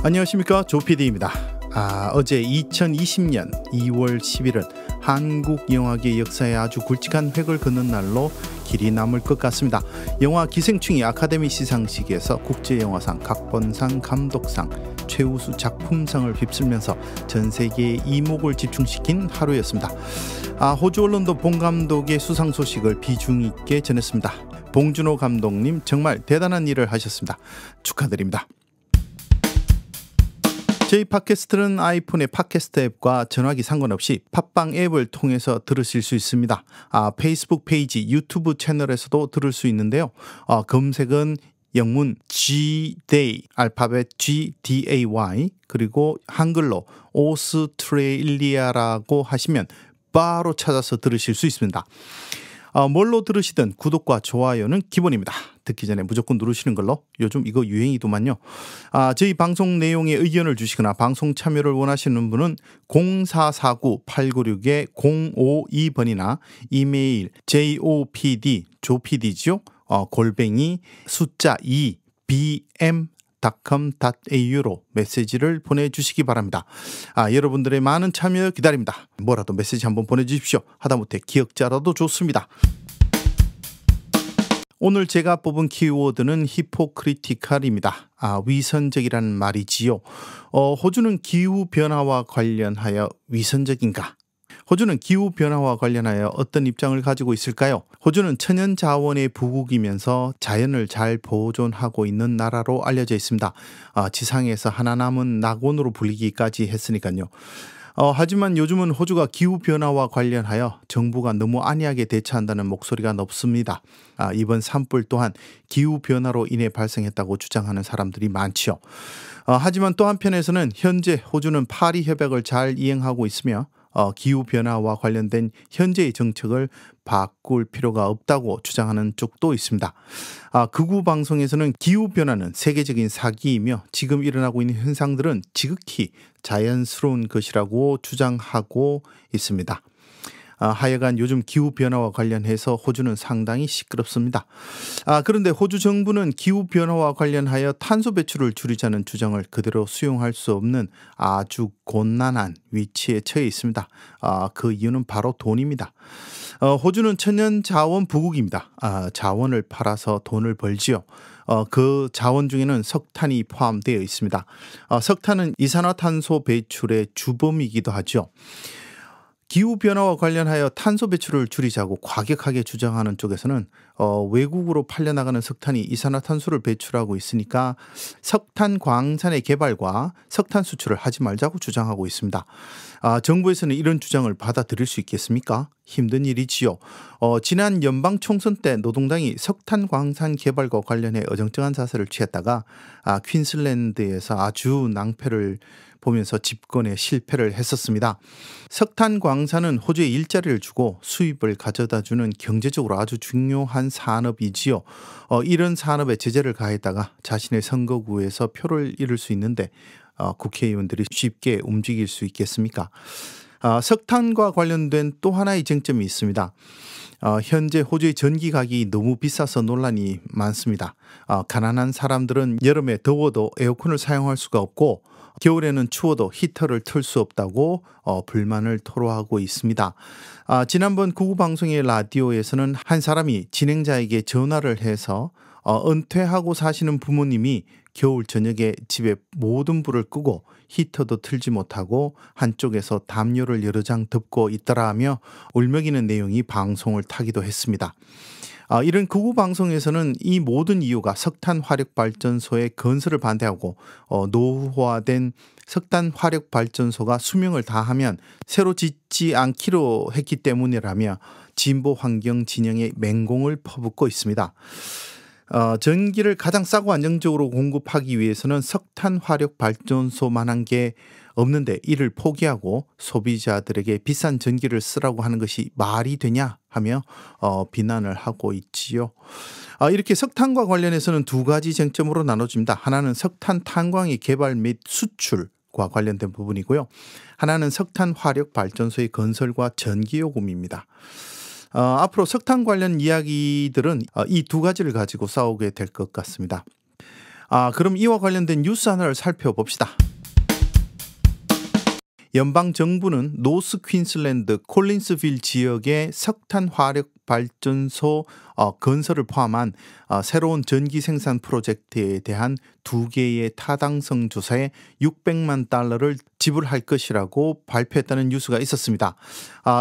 안녕하십니까, 조PD입니다. 어제 2020년 2월 10일은 한국 영화계 역사에 아주 굵직한 획을 긋는 날로 길이 남을 것 같습니다. 영화 기생충이 아카데미 시상식에서 국제영화상, 각본상, 감독상, 최우수 작품상을 휩쓸면서 전 세계의 이목을 집중시킨 하루였습니다. 호주 언론도 봉 감독의 수상 소식을 비중 있게 전했습니다. 봉준호 감독님 정말 대단한 일을 하셨습니다. 축하드립니다. 저희 팟캐스트는 아이폰의 팟캐스트 앱과 전화기 상관없이 팟빵 앱을 통해서 들으실 수 있습니다. 페이스북 페이지, 유튜브 채널에서도 들을 수 있는데요. 검색은 영문 Gday, 알파벳 GDAY, 그리고 한글로 오스트레일리아라고 하시면 바로 찾아서 들으실 수 있습니다. 뭘로 들으시든 구독과 좋아요는 기본입니다. 듣기 전에 무조건 누르시는 걸로. 요즘 이거 유행이더만요. 저희 방송 내용에 의견을 주시거나 방송 참여를 원하시는 분은 0449-896-0552번이나 이메일 jopd, 조PD죠. 골뱅이 숫자 2 bm.com.au로 메시지를 보내주시기 바랍니다. 여러분들의 많은 참여 기다립니다. 뭐라도 메시지 한번 보내주십시오. 하다못해 기억자라도 좋습니다. 오늘 제가 뽑은 키워드는 히포크리티컬입니다. 위선적이라는 말이지요. 호주는 기후변화와 관련하여 위선적인가? 호주는 기후변화와 관련하여 어떤 입장을 가지고 있을까요? 호주는 천연자원의 부국이면서 자연을 잘 보존하고 있는 나라로 알려져 있습니다. 지상에서 하나 남은 낙원으로 불리기까지 했으니까요. 하지만 요즘은 호주가 기후변화와 관련하여 정부가 너무 안이하게 대처한다는 목소리가 높습니다. 이번 산불 또한 기후변화로 인해 발생했다고 주장하는 사람들이 많지요. 하지만 또 한편에서는 현재 호주는 파리 협약을 잘 이행하고 있으며 기후변화와 관련된 현재의 정책을 바꿀 필요가 없다고 주장하는 쪽도 있습니다. 극우 방송에서는 기후변화는 세계적인 사기이며 지금 일어나고 있는 현상들은 지극히 자연스러운 것이라고 주장하고 있습니다. 하여간 요즘 기후변화와 관련해서 호주는 상당히 시끄럽습니다. 그런데 호주 정부는 기후변화와 관련하여 탄소 배출을 줄이자는 주장을 그대로 수용할 수 없는 아주 곤란한 위치에 처해 있습니다. 그 이유는 바로 돈입니다. 호주는 천연자원 부국입니다. 자원을 팔아서 돈을 벌지요. 그 자원 중에는 석탄이 포함되어 있습니다. 석탄은 이산화탄소 배출의 주범이기도 하죠. 기후변화와 관련하여 탄소 배출을 줄이자고 과격하게 주장하는 쪽에서는 외국으로 팔려나가는 석탄이 이산화탄소를 배출하고 있으니까 석탄 광산의 개발과 석탄 수출을 하지 말자고 주장하고 있습니다. 정부에서는 이런 주장을 받아들일 수 있겠습니까? 힘든 일이지요. 지난 연방 총선 때 노동당이 석탄 광산 개발과 관련해 어정쩡한 자세를 취했다가 퀸슬랜드에서 아주 낭패를 보면서 집권에 실패를 했었습니다. 석탄 광산은 호주에 일자리를 주고 수입을 가져다주는 경제적으로 아주 중요한 산업이지요. 이런 산업에 제재를 가했다가 자신의 선거구에서 표를 잃을 수 있는데 국회의원들이 쉽게 움직일 수 있겠습니까? 석탄과 관련된 또 하나의 쟁점이 있습니다. 현재 호주의 전기 가격이 너무 비싸서 논란이 많습니다. 가난한 사람들은 여름에 더워도 에어컨을 사용할 수가 없고 겨울에는 추워도 히터를 틀 수 없다고 불만을 토로하고 있습니다. 지난번 구구 방송의 라디오에서는 한 사람이 진행자에게 전화를 해서 은퇴하고 사시는 부모님이 겨울 저녁에 집에 모든 불을 끄고 히터도 틀지 못하고 한쪽에서 담요를 여러 장 덮고 있더라 하며 울먹이는 내용이 방송을 타기도 했습니다. 이런 극우 방송에서는 이 모든 이유가 석탄 화력 발전소의 건설을 반대하고 노후화된 석탄 화력 발전소가 수명을 다하면 새로 짓지 않기로 했기 때문이라며 진보 환경 진영의 맹공을 퍼붓고 있습니다. 전기를 가장 싸고 안정적으로 공급하기 위해서는 석탄 화력 발전소만한 게 없는데 이를 포기하고 소비자들에게 비싼 전기를 쓰라고 하는 것이 말이 되냐 하며 비난을 하고 있지요. 이렇게 석탄과 관련해서는 두 가지 쟁점으로 나눠집니다. 하나는 석탄 탄광의 개발 및 수출과 관련된 부분이고요. 하나는 석탄 화력 발전소의 건설과 전기요금입니다. 앞으로 석탄 관련 이야기들은 이 두 가지를 가지고 싸우게 될 것 같습니다. 그럼 이와 관련된 뉴스 하나를 살펴봅시다. 연방 정부는 노스 퀸슬랜드 콜린스빌 지역의 석탄 화력 발전소 건설을 포함한 새로운 전기 생산 프로젝트에 대한 2개의 타당성 조사에 600만 달러를 지불할 것이라고 발표했다는 뉴스가 있었습니다.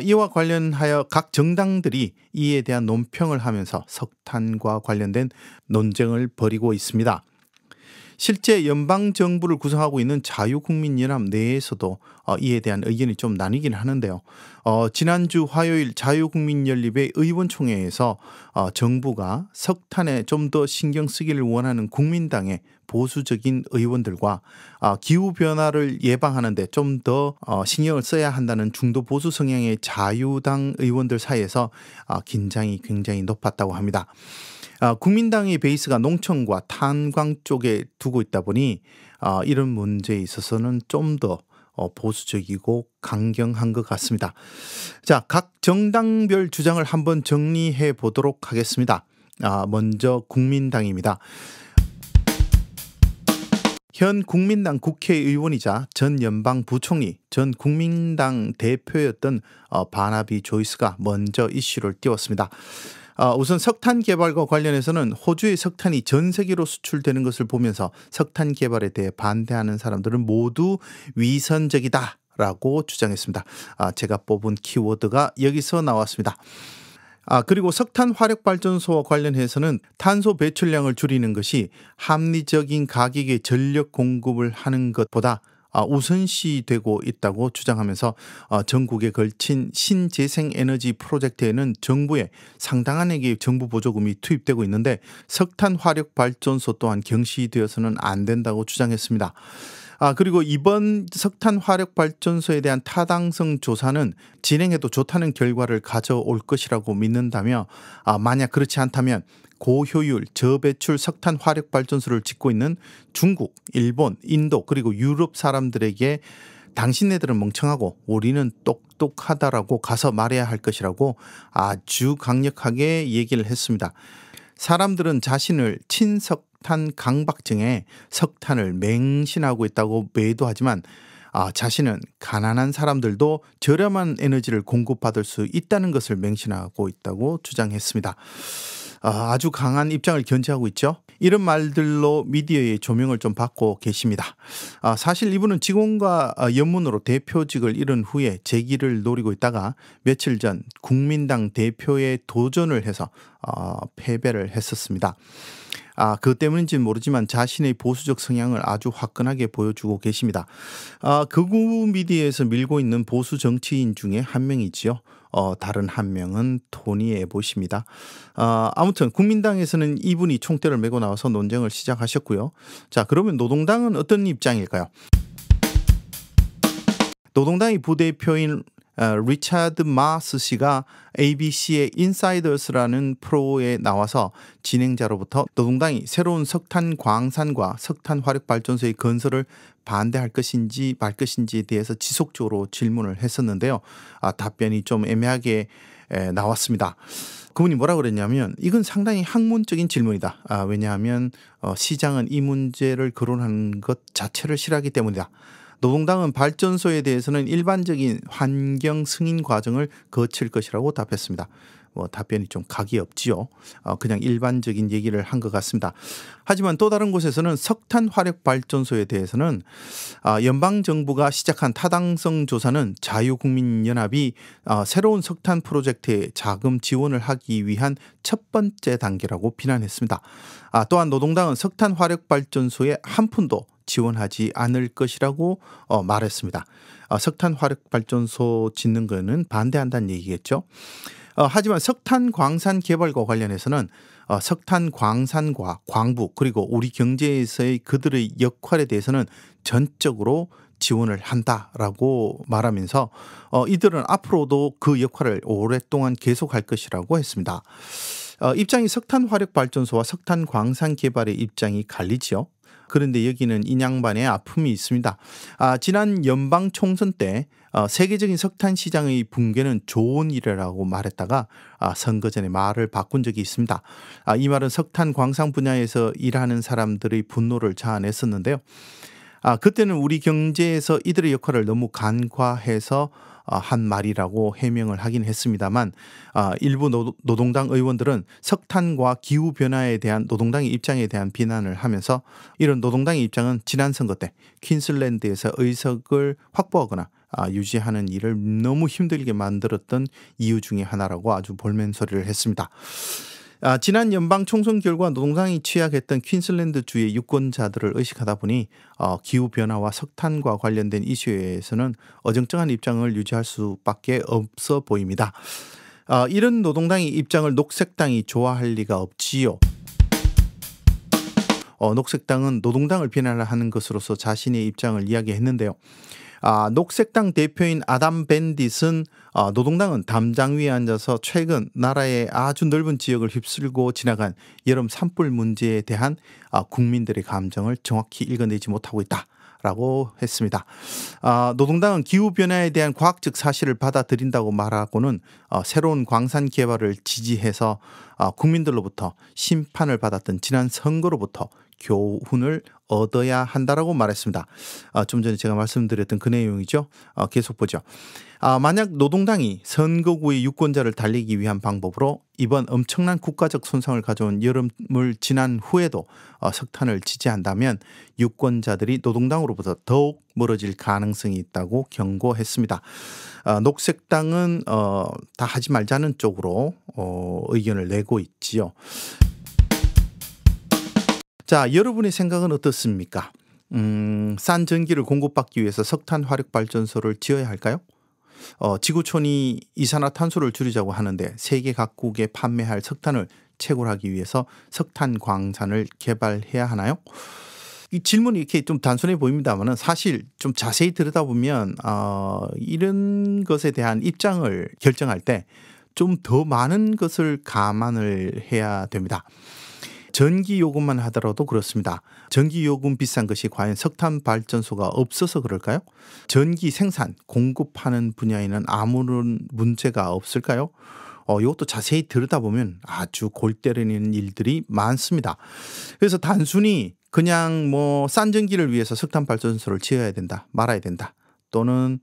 이와 관련하여 각 정당들이 이에 대한 논평을 하면서 석탄과 관련된 논쟁을 벌이고 있습니다. 실제 연방정부를 구성하고 있는 자유국민연합 내에서도 이에 대한 의견이 좀 나뉘긴 하는데요. 지난주 화요일 자유국민연립의 의원총회에서 정부가 석탄에 좀 더 신경 쓰기를 원하는 국민당의 보수적인 의원들과 기후변화를 예방하는 데 좀 더 신경을 써야 한다는 중도 보수 성향의 자유당 의원들 사이에서 긴장이 굉장히 높았다고 합니다. 국민당의 베이스가 농촌과 탄광 쪽에 두고 있다 보니 이런 문제에 있어서는 좀 더 보수적이고 강경한 것 같습니다. 자, 각 정당별 주장을 한번 정리해 보도록 하겠습니다. 먼저 국민당입니다. 현 국민당 국회의원이자 전 연방 부총리, 전 국민당 대표였던 바나비 조이스가 먼저 이슈를 띄웠습니다. 우선 석탄 개발과 관련해서는 호주의 석탄이 전 세계로 수출되는 것을 보면서 석탄 개발에 대해 반대하는 사람들은 모두 위선적이다라고 주장했습니다. 제가 뽑은 키워드가 여기서 나왔습니다. 그리고 석탄 화력 발전소와 관련해서는 탄소 배출량을 줄이는 것이 합리적인 가격의 전력 공급을 하는 것보다 우선시되고 있다고 주장하면서 전국에 걸친 신재생 에너지 프로젝트에는 정부의 상당한액의 정부 보조금이 투입되고 있는데 석탄 화력 발전소 또한 경시되어서는 안 된다고 주장했습니다. 그리고 이번 석탄 화력 발전소에 대한 타당성 조사는 진행해도 좋다는 결과를 가져올 것이라고 믿는다며 만약 그렇지 않다면 고효율 저배출 석탄 화력 발전소를 짓고 있는 중국, 일본, 인도 그리고 유럽 사람들에게 당신네들은 멍청하고 우리는 똑똑하다라고 가서 말해야 할 것이라고 아주 강력하게 얘기를 했습니다. 사람들은 자신을 친석탄 강박증에 석탄을 맹신하고 있다고 매도하지만 자신은 가난한 사람들도 저렴한 에너지를 공급받을 수 있다는 것을 맹신하고 있다고 주장했습니다. 아주 강한 입장을 견지하고 있죠. 이런 말들로 미디어의 조명을 좀 받고 계십니다. 사실 이분은 직원과 연문으로 대표직을 잃은 후에 재기를 노리고 있다가 며칠 전 국민당 대표에 도전을 해서 패배를 했었습니다. 그것 때문인지는 모르지만 자신의 보수적 성향을 아주 화끈하게 보여주고 계십니다. 극우 미디어에서 밀고 있는 보수 정치인 중에 한 명이지요. 다른 한 명은 토니 에봇입니다. 아무튼 국민당에서는 이분이 총대를 메고 나와서 논쟁을 시작하셨고요. 자, 그러면 노동당은 어떤 입장일까요? 노동당의 부대표인 리차드 마스 씨가 ABC의 인사이더스라는 프로에 나와서 진행자로부터 노동당이 새로운 석탄 광산과 석탄 화력 발전소의 건설을 반대할 것인지 말 것인지에 대해서 지속적으로 질문을 했었는데요. 답변이 좀 애매하게 나왔습니다. 그분이 뭐라 그랬냐면 이건 상당히 학문적인 질문이다. 왜냐하면 시장은 이 문제를 거론하는 것 자체를 싫어하기 때문이다. 노동당은 발전소에 대해서는 일반적인 환경 승인 과정을 거칠 것이라고 답했습니다. 답변이 좀 각이 없지요. 그냥 일반적인 얘기를 한 것 같습니다. 하지만 또 다른 곳에서는 석탄 화력 발전소에 대해서는 연방정부가 시작한 타당성 조사는 자유국민연합이 새로운 석탄 프로젝트에 자금 지원을 하기 위한 첫 번째 단계라고 비난했습니다. 또한 노동당은 석탄 화력 발전소에 한 푼도 지원하지 않을 것이라고 말했습니다. 석탄 화력 발전소 짓는 거는 반대한다는 얘기겠죠. 하지만 석탄 광산 개발과 관련해서는 석탄 광산과 광부 그리고 우리 경제에서의 그들의 역할에 대해서는 전적으로 지원을 한다라고 말하면서 이들은 앞으로도 그 역할을 오랫동안 계속할 것이라고 했습니다. 입장이 석탄 화력 발전소와 석탄 광산 개발의 입장이 갈리지요. 그런데 여기는 인양반의 아픔이 있습니다. 지난 연방 총선 때 세계적인 석탄 시장의 붕괴는 좋은 일이라고 말했다가 선거 전에 말을 바꾼 적이 있습니다. 이 말은 석탄 광산 분야에서 일하는 사람들의 분노를 자아냈었는데요. 그때는 우리 경제에서 이들의 역할을 너무 간과해서 한 말이라고 해명을 하긴 했습니다만 일부 노동당 의원들은 석탄과 기후변화에 대한 노동당의 입장에 대한 비난을 하면서 이런 노동당의 입장은 지난 선거 때 퀸슬랜드에서 의석을 확보하거나 유지하는 일을 너무 힘들게 만들었던 이유 중에 하나라고 아주 볼멘소리를 했습니다. 지난 연방 총선 결과 노동당이 취약했던 퀸슬랜드주의 유권자들을 의식하다 보니 기후변화와 석탄과 관련된 이슈에서는 어정쩡한 입장을 유지할 수밖에 없어 보입니다. 이런 노동당의 입장을 녹색당이 좋아할 리가 없지요. 녹색당은 노동당을 비난하는 것으로서 자신의 입장을 이야기했는데요. 녹색당 대표인 아담 밴딧은 노동당은 담장 위에 앉아서 최근 나라의 아주 넓은 지역을 휩쓸고 지나간 여름 산불 문제에 대한 국민들의 감정을 정확히 읽어내지 못하고 있다라고 했습니다. 노동당은 기후변화에 대한 과학적 사실을 받아들인다고 말하고는 새로운 광산 개발을 지지해서 국민들로부터 심판을 받았던 지난 선거로부터 교훈을 얻어야 한다라고 말했습니다. 좀 전에 제가 말씀드렸던 그 내용이죠. 계속 보죠. 만약 노동당이 선거구의 유권자를 달리기 위한 방법으로 이번 엄청난 국가적 손상을 가져온 여름을 지난 후에도 석탄을 지지한다면 유권자들이 노동당으로부터 더욱 멀어질 가능성이 있다고 경고했습니다. 녹색당은 다 하지 말자는 쪽으로 의견을 내고 있지요. 자, 여러분의 생각은 어떻습니까? 싼 전기를 공급받기 위해서 석탄 화력 발전소를 지어야 할까요? 지구촌이 이산화탄소를 줄이자고 하는데 세계 각국에 판매할 석탄을 채굴하기 위해서 석탄 광산을 개발해야 하나요? 이 질문이 이렇게 좀 단순해 보입니다만 사실 좀 자세히 들여다보면 이런 것에 대한 입장을 결정할 때 좀 더 많은 것을 감안을 해야 됩니다. 전기 요금만 하더라도 그렇습니다. 전기 요금 비싼 것이 과연 석탄 발전소가 없어서 그럴까요? 전기 생산, 공급하는 분야에는 아무런 문제가 없을까요? 이것도 자세히 들여다보면 아주 골 때리는 일들이 많습니다. 그래서 단순히 그냥 싼 전기를 위해서 석탄 발전소를 지어야 된다, 말아야 된다, 또는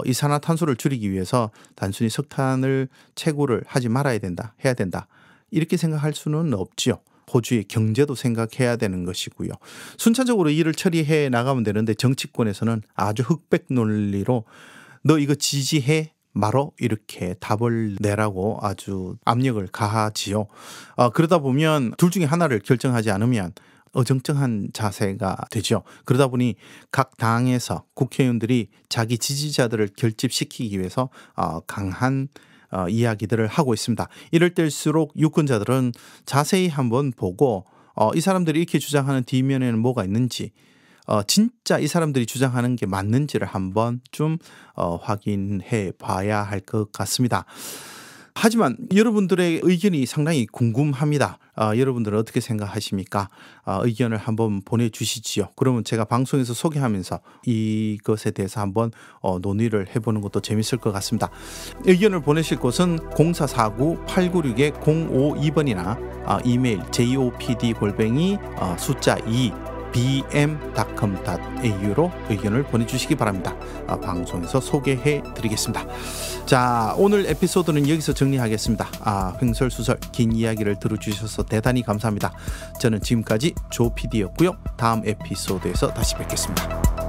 이산화탄소를 줄이기 위해서 단순히 석탄을 채굴을 하지 말아야 된다, 해야 된다, 이렇게 생각할 수는 없지요. 호주의 경제도 생각해야 되는 것이고요. 순차적으로 일을 처리해 나가면 되는데 정치권에서는 아주 흑백 논리로 너 이거 지지해 말어 이렇게 답을 내라고 아주 압력을 가하지요. 그러다 보면 둘 중에 하나를 결정하지 않으면 어정쩡한 자세가 되죠. 그러다 보니 각 당에서 국회의원들이 자기 지지자들을 결집시키기 위해서 강한 이야기들을 하고 있습니다. 이럴 때일수록 유권자들은 자세히 한번 보고 이 사람들이 이렇게 주장하는 뒷면에는 뭐가 있는지, 진짜 이 사람들이 주장하는 게 맞는지를 한번 좀 확인해 봐야 할 것 같습니다. 하지만 여러분들의 의견이 상당히 궁금합니다. 여러분들은 어떻게 생각하십니까? 의견을 한번 보내주시지요. 그러면 제가 방송에서 소개하면서 이것에 대해서 한번 논의를 해보는 것도 재밌을 것 같습니다. 의견을 보내실 곳은 0449-896-052번이나 이메일 jopd@ 숫자 2 bm.com.au로 의견을 보내주시기 바랍니다. 방송에서 소개해 드리겠습니다. 자, 오늘 에피소드는 여기서 정리하겠습니다. 횡설수설 긴 이야기를 들어주셔서 대단히 감사합니다. 저는 지금까지 조PD였고요. 다음 에피소드에서 다시 뵙겠습니다.